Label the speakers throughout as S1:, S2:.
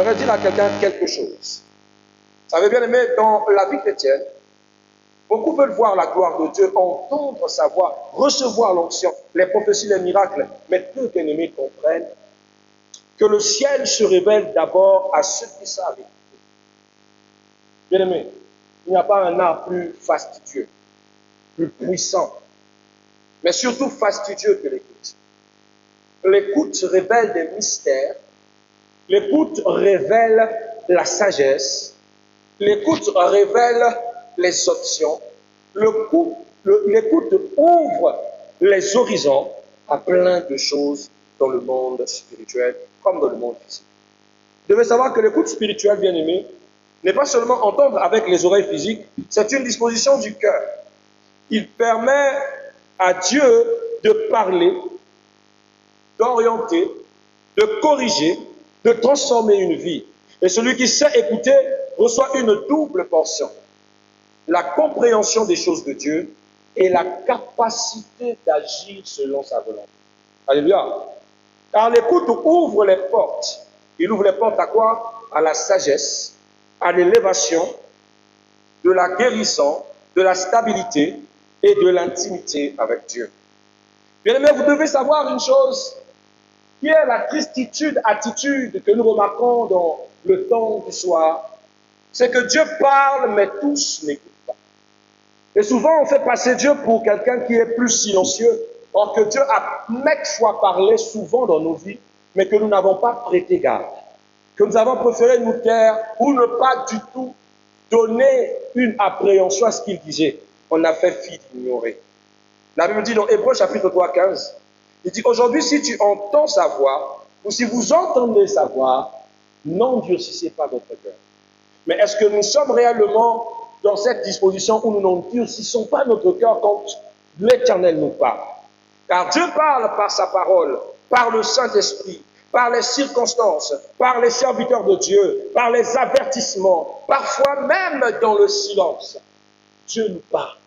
S1: J'aimerais dire à quelqu'un quelque chose. Vous savez bien aimé, dans la vie chrétienne, beaucoup veulent voir la gloire de Dieu, entendre sa voix, recevoir l'onction, les prophéties, les miracles. Mais peu d'ennemis comprennent que le ciel se révèle d'abord à ceux qui savent écouter. Bien aimé, il n'y a pas un art plus fastidieux, plus puissant, mais surtout fastidieux que l'écoute. L'écoute révèle des mystères, l'écoute révèle la sagesse, l'écoute révèle les options, l'écoute ouvre les horizons à plein de choses dans le monde spirituel comme dans le monde physique. Vous devez savoir que l'écoute spirituelle, bien aimé, n'est pas seulement entendre avec les oreilles physiques, c'est une disposition du cœur. Il permet à Dieu de parler, d'orienter, de corriger, de transformer une vie. Et celui qui sait écouter reçoit une double portion. La compréhension des choses de Dieu et la capacité d'agir selon sa volonté. Alléluia. Car l'écoute ouvre les portes. Il ouvre les portes à quoi? À la sagesse, à l'élévation, de la guérison, de la stabilité et de l'intimité avec Dieu. Bien aimé, vous devez savoir une chose, qui est la tristitude, attitude que nous remarquons dans le temps du soir, c'est que Dieu parle, mais tous n'écoutent pas. Et souvent, on fait passer Dieu pour quelqu'un qui est plus silencieux, or que Dieu a maintes fois parlé souvent dans nos vies, mais que nous n'avons pas prêté garde, que nous avons préféré nous taire ou ne pas du tout donner une appréhension à ce qu'il disait. On a fait fi d'ignorer. La Bible dit dans Hébreux chapitre 3, 15, il dit, aujourd'hui, si tu entends sa voix, ou si vous entendez sa voix, n'endurcissez pas votre cœur. Mais est-ce que nous sommes réellement dans cette disposition où nous n'endurcissons pas notre cœur quand l'Éternel nous parle? Car Dieu parle par sa parole, par le Saint-Esprit, par les circonstances, par les serviteurs de Dieu, par les avertissements, parfois même dans le silence. Dieu nous parle.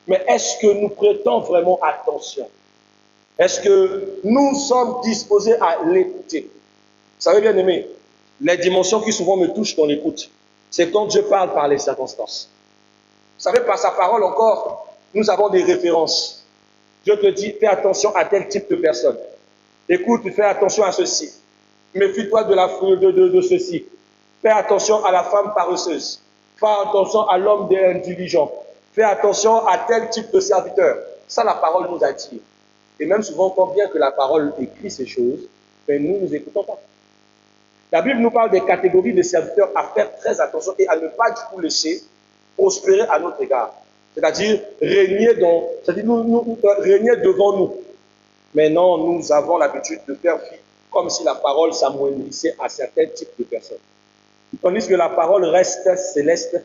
S1: Mais est-ce que nous prêtons vraiment attention? Est-ce que nous sommes disposés à l'écouter? Vous savez bien aimé, les dimensions qui souvent me touchent dans l'écoute, c'est quand Dieu parle par les circonstances. Vous savez, par sa parole encore, nous avons des références. Dieu te dit, fais attention à tel type de personne. Écoute, fais attention à ceci. Méfie-toi de ceci. Fais attention à la femme paresseuse. Fais attention à l'homme intelligent. Fais attention à tel type de serviteur. Ça, la parole nous attire. Et même souvent, quand bien que la parole écrit ces choses, mais nous ne écoutons pas. La Bible nous parle des catégories de serviteurs à faire très attention et à ne pas du tout laisser prospérer à notre égard. C'est-à-dire régner régner devant nous. Mais non, nous avons l'habitude de faire fi comme si la parole s'amoindrissait à certains types de personnes. Tandis que la parole reste céleste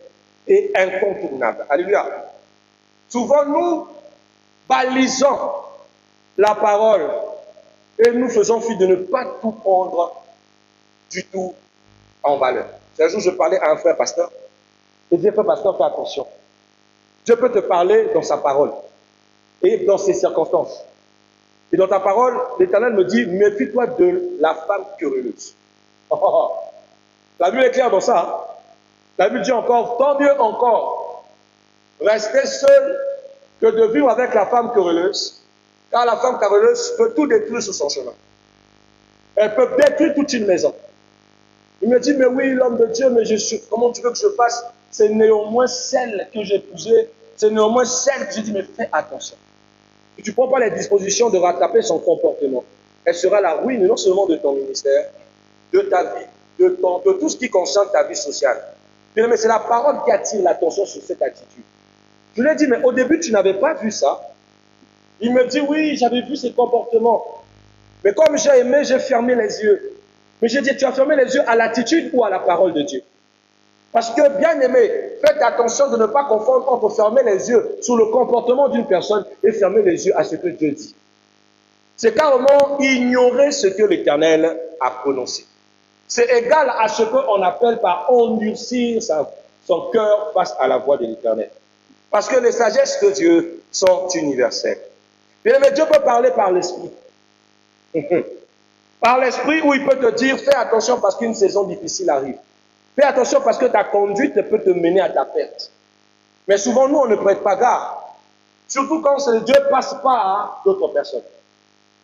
S1: et incontournable. Alléluia. Souvent, nous balisons la parole et nous faisons fi de ne pas tout prendre du tout en valeur. Un jour, je parlais à un frère pasteur. Je disais, frère pasteur, fais attention. Dieu peut te parler dans sa parole et dans ses circonstances. Et dans ta parole, l'Éternel me dit, méfie-toi de la femme querelleuse. La Bible est claire dans ça. Hein? La Bible dit encore, tant mieux encore, rester seul que de vivre avec la femme querelleuse, car la femme querelleuse peut tout détruire sur son chemin. Elle peut détruire toute une maison. Il me dit, mais oui, l'homme de Dieu, mais comment tu veux que je fasse? C'est néanmoins celle que j'ai épousée, c'est néanmoins celle que j'ai dit, mais fais attention. Si tu ne prends pas les dispositions de rattraper son comportement, elle sera la ruine non seulement de ton ministère, de ta vie, de tout ce qui concerne ta vie sociale. Mais c'est la parole qui attire l'attention sur cette attitude. Je lui ai dit, mais au début, tu n'avais pas vu ça. Il me dit, oui, j'avais vu ces comportements. Mais comme j'ai aimé, j'ai fermé les yeux. Mais j'ai dit, tu as fermé les yeux à l'attitude ou à la parole de Dieu? Parce que, bien aimé, faites attention de ne pas confondre entre fermer les yeux sur le comportement d'une personne et fermer les yeux à ce que Dieu dit. C'est carrément ignorer ce que l'Éternel a prononcé. C'est égal à ce qu'on appelle par endurcir son cœur face à la voix de l'Éternel. Parce que les sagesses de Dieu sont universelles. Bien aimé, Dieu peut parler par l'Esprit. Par l'esprit où il peut te dire, fais attention parce qu'une saison difficile arrive. Fais attention parce que ta conduite peut te mener à ta perte. Mais souvent, nous, on ne prête pas garde. Surtout quand Dieu passe pas à d'autres personnes.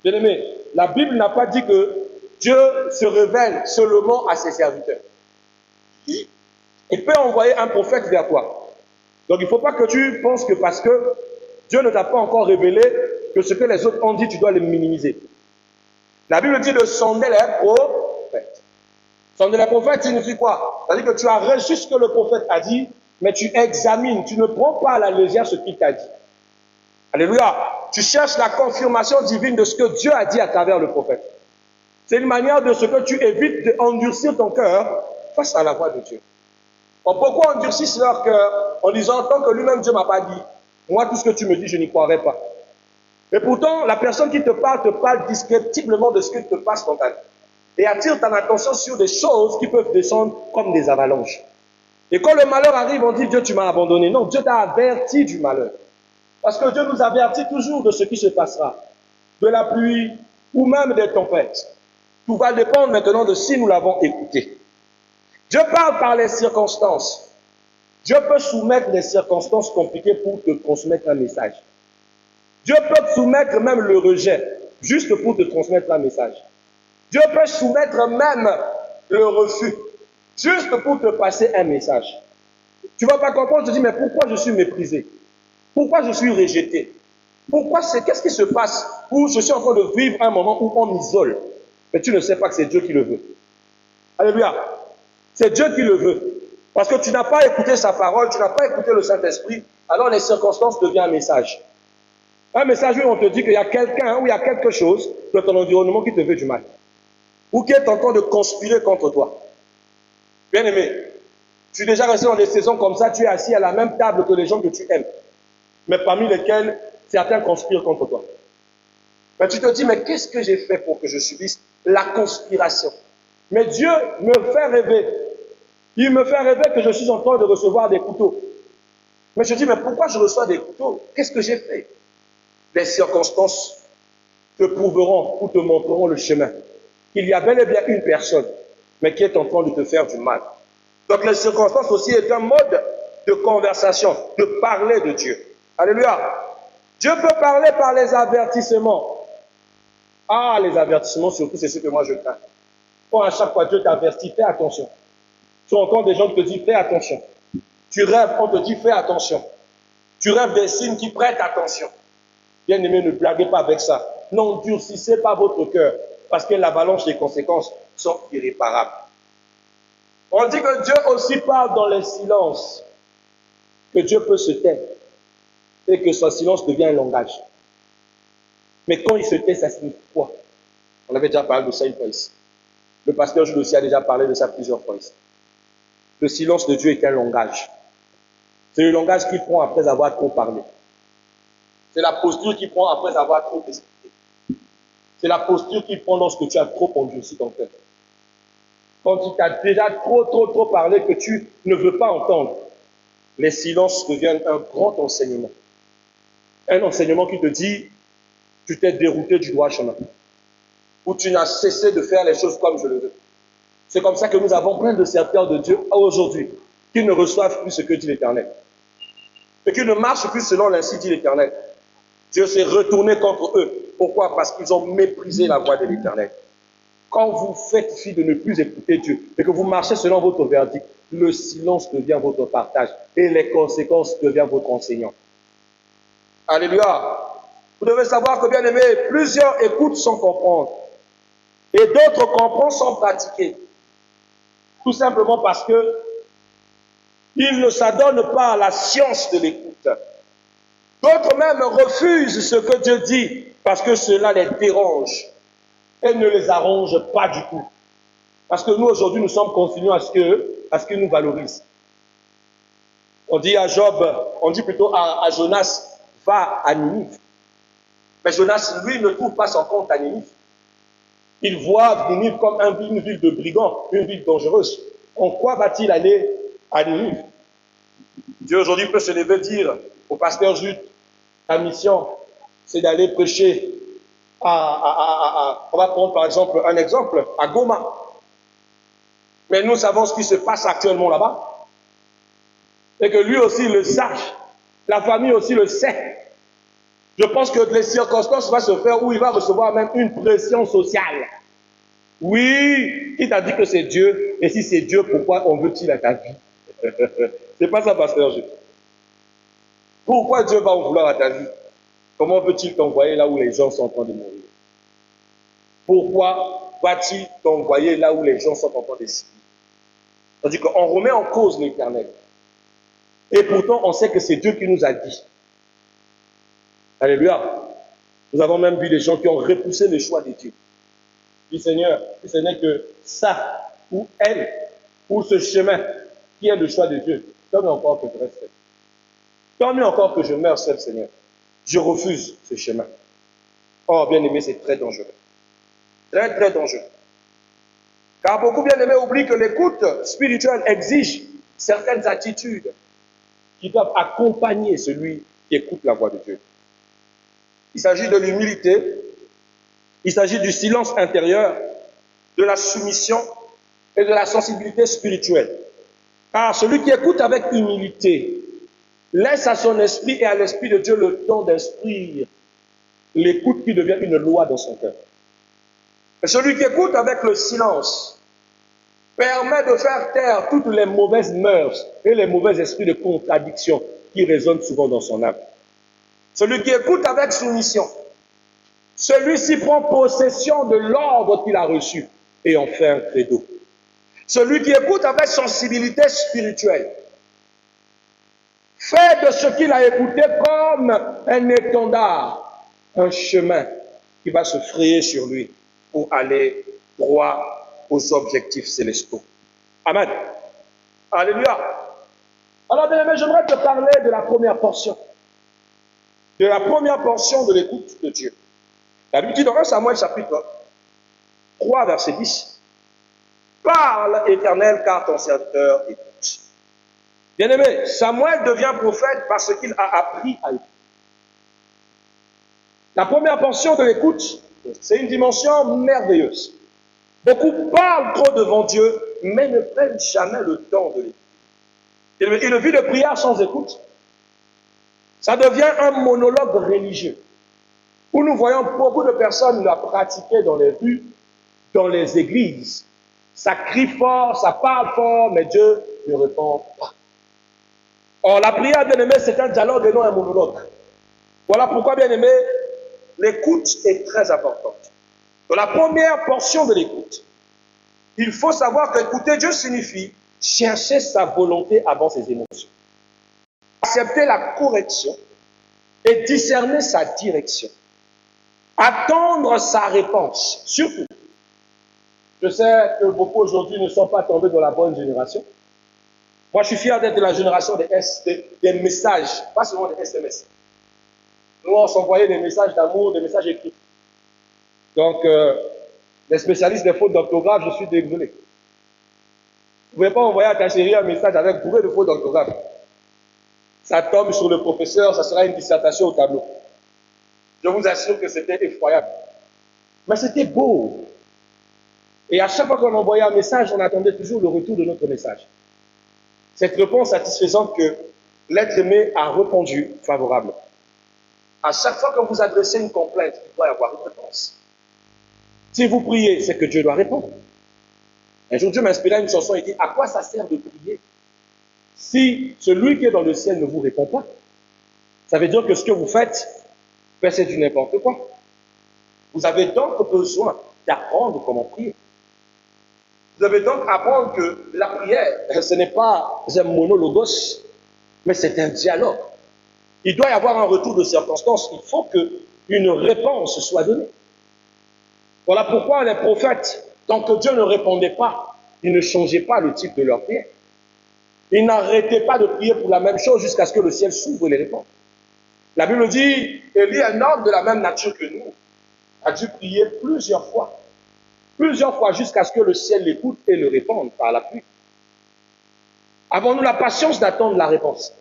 S1: Bien aimé, la Bible n'a pas dit que Dieu se révèle seulement à ses serviteurs. Il peut envoyer un prophète vers toi. Donc il ne faut pas que tu penses que parce que Dieu ne t'a pas encore révélé que ce que les autres ont dit, tu dois les minimiser. La Bible dit de sonder les prophètes. Sonder les prophètes signifie quoi? C'est-à-dire que tu as reçu ce que le prophète a dit, mais tu examines, tu ne prends pas à la légère ce qu'il t'a dit. Alléluia. Tu cherches la confirmation divine de ce que Dieu a dit à travers le prophète. C'est une manière de ce que tu évites d'endurcir ton cœur face à la voix de Dieu. Beaucoup endurcissent leur cœur en disant, tant que lui-même Dieu ne m'a pas dit, moi tout ce que tu me dis, je n'y croirai pas. Et pourtant, la personne qui te parle descriptivement de ce qui te passe dans ta vie. Et attire ton attention sur des choses qui peuvent descendre comme des avalanches. Et quand le malheur arrive, on dit, Dieu, tu m'as abandonné. Non, Dieu t'a averti du malheur. Parce que Dieu nous avertit toujours de ce qui se passera. De la pluie ou même des tempêtes. Tout va dépendre maintenant de si nous l'avons écouté. Dieu parle par les circonstances. Dieu peut soumettre les circonstances compliquées pour te transmettre un message. Dieu peut soumettre même le rejet, juste pour te transmettre un message. Dieu peut soumettre même le refus, juste pour te passer un message. Tu ne vas pas comprendre, tu te dis, mais pourquoi je suis méprisé? Pourquoi je suis rejeté? Qu'est-ce qui se passe où je suis en train de vivre un moment où on m'isole? Mais tu ne sais pas que c'est Dieu qui le veut. Alléluia. C'est Dieu qui le veut. Parce que tu n'as pas écouté sa parole, tu n'as pas écouté le Saint-Esprit, alors les circonstances deviennent un message. Un message où on te dit qu'il y a quelqu'un ou il y a quelque chose de ton environnement qui te veut du mal. Ou qui est en train de conspirer contre toi. Bien aimé, tu es déjà resté dans des saisons comme ça, tu es assis à la même table que les gens que tu aimes. Mais parmi lesquels certains conspirent contre toi. Mais tu te dis, mais qu'est-ce que j'ai fait pour que je subisse la conspiration? Mais Dieu me fait rêver. Il me fait rêver que je suis en train de recevoir des couteaux. Mais je dis, mais pourquoi je reçois des couteaux? Qu'est-ce que j'ai fait? Les circonstances te prouveront ou te montreront le chemin. Il y a bel et bien une personne, mais qui est en train de te faire du mal. Donc les circonstances aussi est un mode de conversation, de parler de Dieu. Alléluia. Dieu peut parler par les avertissements. Ah, les avertissements, surtout, c'est ce que moi je crains. Quand à chaque fois Dieu t'avertit, fais attention. Tu entends des gens qui te disent, fais attention. Tu rêves, on te dit, fais attention. Tu rêves des signes qui prêtent attention. Bien aimé, ne blaguez pas avec ça. N'endurcissez pas votre cœur, parce que l'avalanche des conséquences sont irréparables. On dit que Dieu aussi parle dans les silences, que Dieu peut se taire, et que son silence devient un langage. Mais quand il se tait, ça signifie quoi? On avait déjà parlé de ça une fois ici. Le pasteur Jules aussi a déjà parlé de ça plusieurs fois ici. Le silence de Dieu est un langage. C'est le langage qu'il prend après avoir trop parlé. C'est la posture qu'il prend après avoir trop expliqué. C'est la posture qu'il prend lorsque tu as trop endurci ton cœur. Quand il t'a déjà trop parlé que tu ne veux pas entendre, les silences deviennent un grand enseignement. Un enseignement qui te dit, tu t'es dérouté du droit chemin. Ou tu n'as cessé de faire les choses comme je le veux. C'est comme ça que nous avons plein de serviteurs de Dieu aujourd'hui, qui ne reçoivent plus ce que dit l'Éternel. Et qui ne marchent plus selon l'ainsi dit l'Éternel. Dieu s'est retourné contre eux. Pourquoi? Parce qu'ils ont méprisé la voix de l'Éternel. Quand vous faites fi de ne plus écouter Dieu et que vous marchez selon votre verdict, le silence devient votre partage et les conséquences deviennent votre enseignant. Alléluia. Vous devez savoir que, bien aimé, plusieurs écoutent sans comprendre et d'autres comprennent sans pratiquer. Tout simplement parce que ils ne s'adonnent pas à la science de l'écoute. D'autres même refusent ce que Dieu dit parce que cela les dérange et ne les arrange pas du tout. Parce que nous, aujourd'hui, nous sommes confinés à ce qu'ils nous valorisent. On dit à Job, on dit plutôt à Jonas, va à Ninive. Mais Jonas, lui, ne trouve pas son compte à Ninive. Il voit Ninive comme une ville de brigands, une ville dangereuse. En quoi va-t-il aller à Ninive? Dieu aujourd'hui peut se lever et dire au pasteur Jude, ta mission, c'est d'aller prêcher on va prendre par exemple un exemple, à Goma. Mais nous savons ce qui se passe actuellement là-bas. Et que lui aussi le sache. La famille aussi le sait. Je pense que les circonstances vont se faire où il va recevoir même une pression sociale. Oui, il t'a dit que c'est Dieu. Et si c'est Dieu, pourquoi on veut-il à ta vie? C'est pas ça, pasteur. Pourquoi Dieu va en vouloir à ta vie? Comment veut-il t'envoyer là où les gens sont en train de mourir? Pourquoi va-t-il t'envoyer là où les gens sont en train de subir? C'est-à-dire qu'on remet en cause l'Éternel. Et pourtant, on sait que c'est Dieu qui nous a dit. Alléluia. Nous avons même vu des gens qui ont repoussé le choix de Dieu. Dit Seigneur, si ce n'est que ça, ou elle, ou ce chemin, qui est le choix de Dieu, tant mieux encore que je reste seul. Tant mieux encore que je meure seul, Seigneur. Je refuse ce chemin. Oh, bien-aimé, c'est très dangereux. Très, très dangereux. Car beaucoup, bien-aimés, oublient que l'écoute spirituelle exige certaines attitudes qui doivent accompagner celui qui écoute la voix de Dieu. Il s'agit de l'humilité, il s'agit du silence intérieur, de la soumission et de la sensibilité spirituelle. Car celui qui écoute avec humilité laisse à son esprit et à l'esprit de Dieu le temps d'instruire l'écoute qui devient une loi dans son cœur. Et celui qui écoute avec le silence permet de faire taire toutes les mauvaises mœurs et les mauvais esprits de contradiction qui résonnent souvent dans son âme. Celui qui écoute avec soumission, celui-ci prend possession de l'ordre qu'il a reçu et en fait un credo. Celui qui écoute avec sensibilité spirituelle fait de ce qu'il a écouté comme un étendard, un chemin qui va se frayer sur lui pour aller droit aux objectifs célestaux. Amen. Alléluia. Alors, bien aimé, j'aimerais te parler de la première portion. De la première portion de l'écoute de Dieu. La Bible dit dans 1 Samuel chapitre 3, verset 10. Parle, Éternel, car ton serviteur écoute. Bien-aimé, Samuel devient prophète parce qu'il a appris à écouter. La première portion de l'écoute, c'est une dimension merveilleuse. Beaucoup parlent trop devant Dieu, mais ne prennent jamais le temps de l'écouter. Une vie de prière sans écoute, ça devient un monologue religieux, où nous voyons beaucoup de personnes la pratiquer dans les rues, dans les églises. Ça crie fort, ça parle fort, mais Dieu ne répond pas. Or, la prière, bien-aimé, c'est un dialogue et non un monologue. Voilà pourquoi, bien-aimé, l'écoute est très importante. Dans la première portion de l'écoute, il faut savoir qu'écouter Dieu signifie chercher sa volonté avant ses émotions, accepter la correction et discerner sa direction, attendre sa réponse, surtout. Je sais que beaucoup aujourd'hui ne sont pas tombés dans la bonne génération. Moi, je suis fier d'être de la génération des messages, pas seulement des SMS. Nous, on s'envoyait des messages d'amour, des messages écrits. Donc, les spécialistes des fautes d'orthographe, je suis désolé. Vous ne pouvez pas envoyer à ta chérie un message avec bourré de fautes d'orthographe. Ça tombe sur le professeur, ça sera une dissertation au tableau. Je vous assure que c'était effroyable. Mais c'était beau. Et à chaque fois qu'on envoyait un message, on attendait toujours le retour de notre message. Cette réponse satisfaisante que l'être aimé a répondu favorable. À chaque fois que vous adressez une complainte, il doit y avoir une réponse. Si vous priez, c'est que Dieu doit répondre. Un jour, Dieu m'inspira une chanson et dit, à quoi ça sert de prier si celui qui est dans le ciel ne vous répond pas? Ça veut dire que ce que vous faites, c'est du n'importe quoi. Vous avez donc besoin d'apprendre comment prier. Vous devez donc apprendre que la prière, ce n'est pas un monologos, mais c'est un dialogue. Il doit y avoir un retour de circonstance. Il faut qu'une réponse soit donnée. Voilà pourquoi les prophètes, tant que Dieu ne répondait pas, ils ne changeaient pas le type de leur prière. Ils n'arrêtaient pas de prier pour la même chose jusqu'à ce que le ciel s'ouvre et les réponde. La Bible dit, Élie, un homme de la même nature que nous, a dû prier plusieurs fois jusqu'à ce que le ciel l'écoute et le réponde par la pluie. Avons-nous la patience d'attendre la réponse?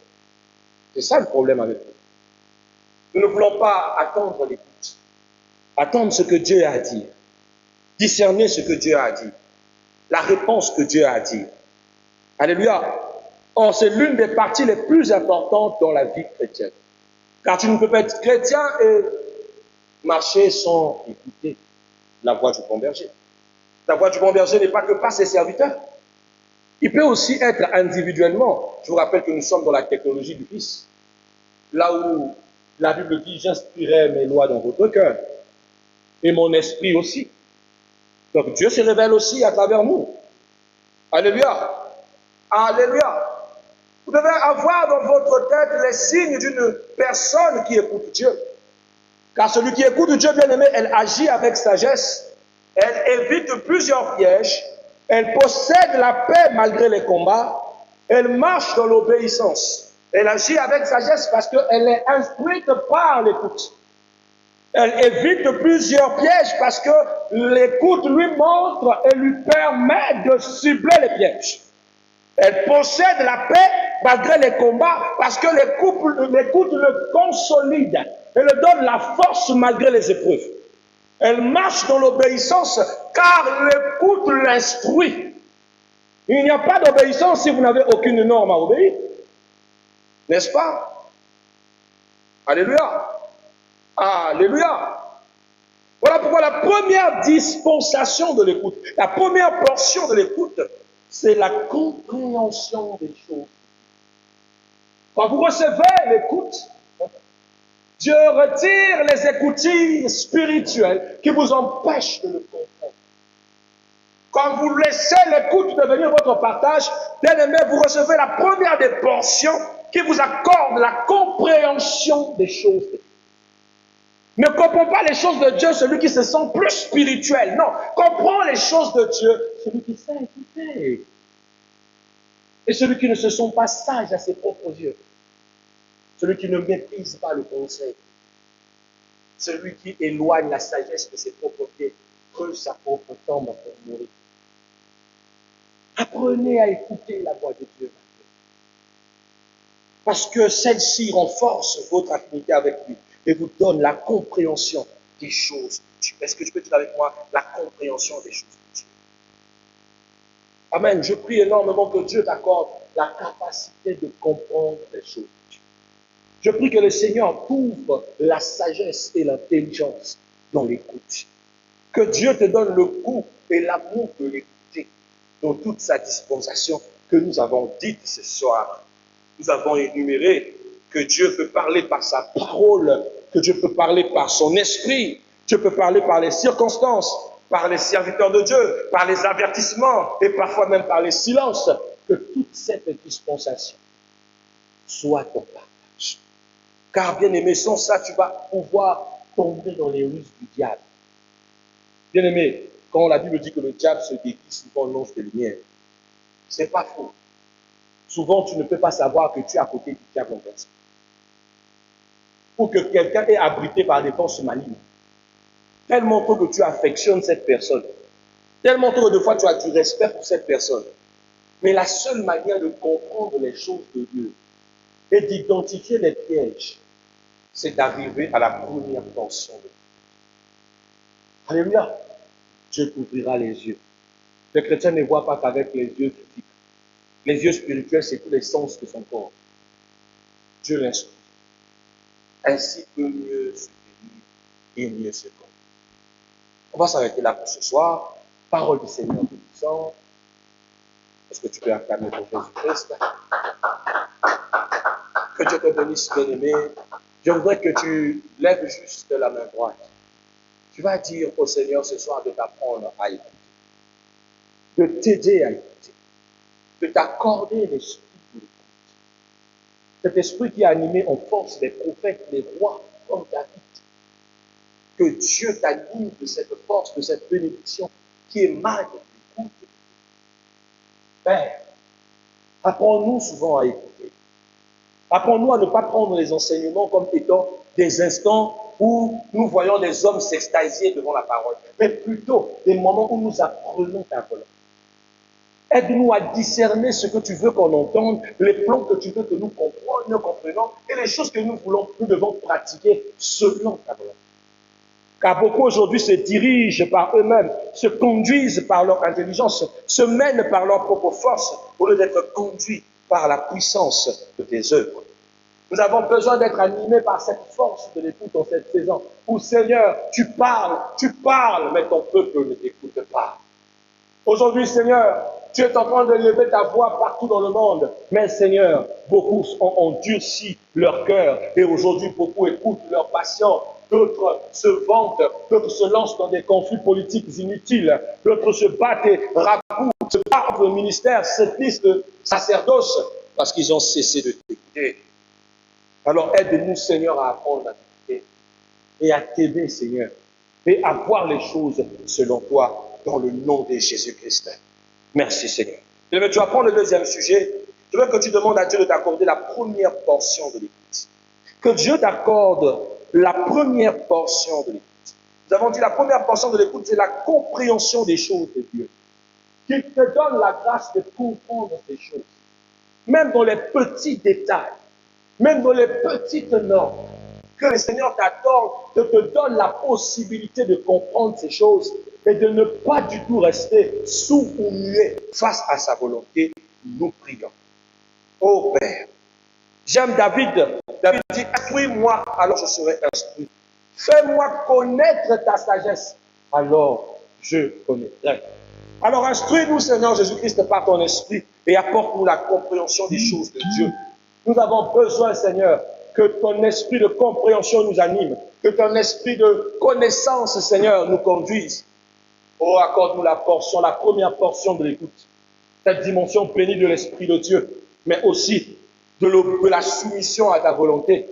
S1: C'est ça le problème avec nous. Nous ne voulons pas attendre l'écoute. Attendre ce que Dieu a dit. Discerner ce que Dieu a dit. La réponse que Dieu a dit. Alléluia. Or, c'est l'une des parties les plus importantes dans la vie chrétienne. Car tu ne peux pas être chrétien et marcher sans écouter la voix du bon berger. La voix du bon berger n'est pas que par ses serviteurs. Il peut aussi être individuellement. Je vous rappelle que nous sommes dans la technologie du Fils. Là où la Bible dit, j'inspirerai mes lois dans votre cœur. Et mon esprit aussi. Donc Dieu se révèle aussi à travers nous. Alléluia. Alléluia. Vous devez avoir dans votre tête les signes d'une personne qui écoute Dieu. Car celui qui écoute Dieu, bien aimé, elle agit avec sagesse. Elle évite plusieurs pièges. Elle possède la paix malgré les combats. Elle marche dans l'obéissance. Elle agit avec sagesse parce qu'elle est instruite par l'écoute. Elle évite plusieurs pièges parce que l'écoute lui montre et lui permet de cibler les pièges. Elle possède la paix malgré les combats parce que l'écoute le consolide et le donne la force malgré les épreuves. Elle marche dans l'obéissance car l'écoute l'instruit. Il n'y a pas d'obéissance si vous n'avez aucune norme à obéir. N'est-ce pas? Alléluia. Alléluia. Voilà pourquoi la première dispensation de l'écoute, la première portion de l'écoute, c'est la compréhension des choses. Quand vous recevez l'écoute, Dieu retire les écoutilles spirituelles qui vous empêchent de le comprendre. Quand vous laissez l'écoute devenir votre partage, bien aimé, vous recevez la première des portions qui vous accorde la compréhension des choses de Dieu. Ne comprend pas les choses de Dieu celui qui se sent plus spirituel. Non, comprend les choses de Dieu celui qui sait écouter. Et celui qui ne se sent pas sage à ses propres yeux. Celui qui ne méprise pas le conseil. Celui qui éloigne la sagesse de ses propres pieds, creuse sa propre tombe pour mourir. Apprenez à écouter la voix de Dieu. Parce que celle-ci renforce votre affinité avec lui et vous donne la compréhension des choses de Dieu. Est-ce que tu peux dire avec moi la compréhension des choses de Dieu? Amen. Je prie énormément que Dieu t'accorde la capacité de comprendre les choses de Dieu. Je prie que le Seigneur t'ouvre la sagesse et l'intelligence dans l'écoute. Que Dieu te donne le goût et l'amour de l'écouter dans toute sa dispensation que nous avons dite ce soir. Nous avons énuméré que Dieu peut parler par sa parole, que Dieu peut parler par son esprit, Dieu peut parler par les circonstances, par les serviteurs de Dieu, par les avertissements et parfois même par les silences. Que toute cette dispensation soit ton partage. Car bien aimé, sans ça, tu vas pouvoir tomber dans les ruses du diable. Bien aimé, quand la Bible dit que le diable se déguise souvent l'ange de lumière, ce n'est pas faux. Souvent, tu ne peux pas savoir que tu es à côté du diable en personne. Ou que quelqu'un est abrité par des forces malignes. Tellement tôt que tu affectionnes cette personne. Tellement tôt que de fois tu as du respect pour cette personne. Mais la seule manière de comprendre les choses de Dieu et d'identifier les pièges, c'est d'arriver à la première portion de Dieu. Alléluia. Dieu t'ouvrira les yeux. Le chrétien ne voit pas qu'avec les yeux physiques. Les yeux spirituels, c'est tous les sens de son corps. Dieu l'instruit. Ainsi peut mieux se tenir et mieux se comprendre. On va s'arrêter là pour ce soir. Parole du Seigneur Tout-Puissant. Est-ce que tu peux acclamer pour Jésus-Christ? Que Dieu te bénisse, bien-aimé. Je voudrais que tu lèves juste la main droite. Tu vas dire au Seigneur ce soir de t'apprendre à écouter, de t'aider à écouter, de t'accorder l'esprit de l'écoute. Cet esprit qui a animé en force les prophètes, les rois, comme David. Que Dieu t'anime de cette force, de cette bénédiction qui émane de l'écoute. Père, apprends-nous souvent à écouter. Apprends-nous à ne pas prendre les enseignements comme étant des instants où nous voyons des hommes s'extasier devant la parole, mais plutôt des moments où nous apprenons ta volonté. Aide-nous à discerner ce que tu veux qu'on entende, les plans que tu veux que nous comprenions et les choses que nous devons pratiquer selon ta volonté. Car beaucoup aujourd'hui se dirigent par eux-mêmes, se conduisent par leur intelligence, se mènent par leur propre force, au lieu d'être conduits par la puissance de tes œuvres. Nous avons besoin d'être animés par cette force de l'écoute en cette saison, où Seigneur, tu parles, mais ton peuple ne t'écoute pas. Aujourd'hui, Seigneur, tu es en train de lever ta voix partout dans le monde. Mais Seigneur, beaucoup ont endurci leur cœur. Et aujourd'hui, beaucoup écoutent leur passion. D'autres se vantent, d'autres se lancent dans des conflits politiques inutiles. D'autres se battent et raccoutent, se battent au ministère, cette liste de sacerdoce, parce qu'ils ont cessé de t'écouter. Alors aide-nous, Seigneur, à apprendre à t'écouter et à t'aimer, Seigneur, et à voir les choses selon toi. Dans le nom de Jésus-Christ. Merci Seigneur. Tu vas prendre le deuxième sujet. Je veux que tu demandes à Dieu de t'accorder la première portion de l'écoute. Que Dieu t'accorde la première portion de l'écoute. Nous avons dit la première portion de l'écoute, c'est la compréhension des choses de Dieu. Qu'il te donne la grâce de comprendre ces choses. Même dans les petits détails, même dans les petites normes. Que le Seigneur t'accorde, te donne la possibilité de comprendre ces choses et de ne pas du tout rester sourd ou muet face à sa volonté, nous prions. Ô Père, j'aime David. David dit, instruis-moi, alors je serai instruit. Fais-moi connaître ta sagesse, alors je connaîtrai. Alors instruis-nous, Seigneur Jésus-Christ, par ton esprit et apporte-nous la compréhension des choses de Dieu. Nous avons besoin, Seigneur, que ton esprit de compréhension nous anime, que ton esprit de connaissance, Seigneur, nous conduise. Oh, accorde-nous la portion, la première portion de l'écoute, cette dimension bénie de l'Esprit de Dieu, mais aussi de la soumission à ta volonté.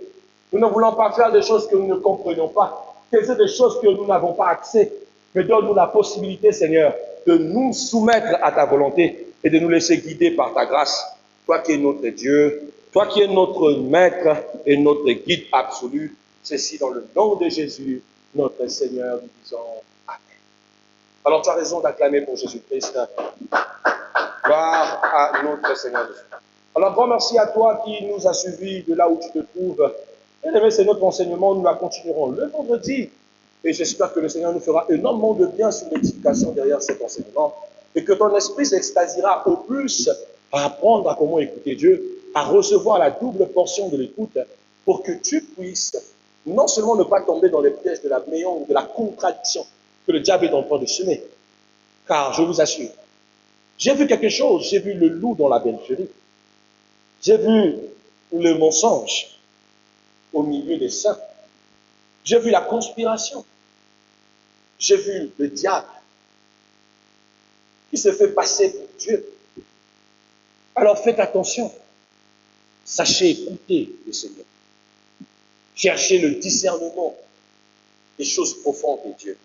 S1: Nous ne voulons pas faire des choses que nous ne comprenons pas, que c'est des choses que nous n'avons pas accès, mais donne-nous la possibilité, Seigneur, de nous soumettre à ta volonté et de nous laisser guider par ta grâce. Toi qui es notre Dieu, toi qui es notre Maître et notre Guide absolu, ceci dans le nom de Jésus, notre Seigneur, nous disons Amen. Alors tu as raison d'acclamer pour Jésus-Christ. Gloire à notre Seigneur Jésus. Alors grand merci à toi qui nous as suivis de là où tu te trouves. Et c'est notre enseignement, nous la continuerons le vendredi. Et j'espère que le Seigneur nous fera énormément de bien sur l'édification derrière cet enseignement. Et que ton esprit s'extasiera au plus à apprendre à comment écouter Dieu, à recevoir la double portion de l'écoute pour que tu puisses non seulement ne pas tomber dans les pièges de la méon ou de la contradiction que le diable est en train de semer. Car je vous assure, j'ai vu quelque chose, j'ai vu le loup dans la bergerie. J'ai vu le mensonge au milieu des saints. J'ai vu la conspiration. J'ai vu le diable qui se fait passer pour Dieu. Alors faites attention. Sachez écouter le Seigneur. Cherchez le discernement des choses profondes de Dieu.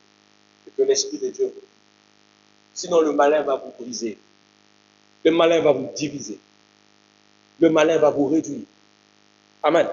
S1: Et que l'Esprit de Dieu. Sinon le malin va vous briser. Le malin va vous diviser. Le malin va vous réduire. Amen.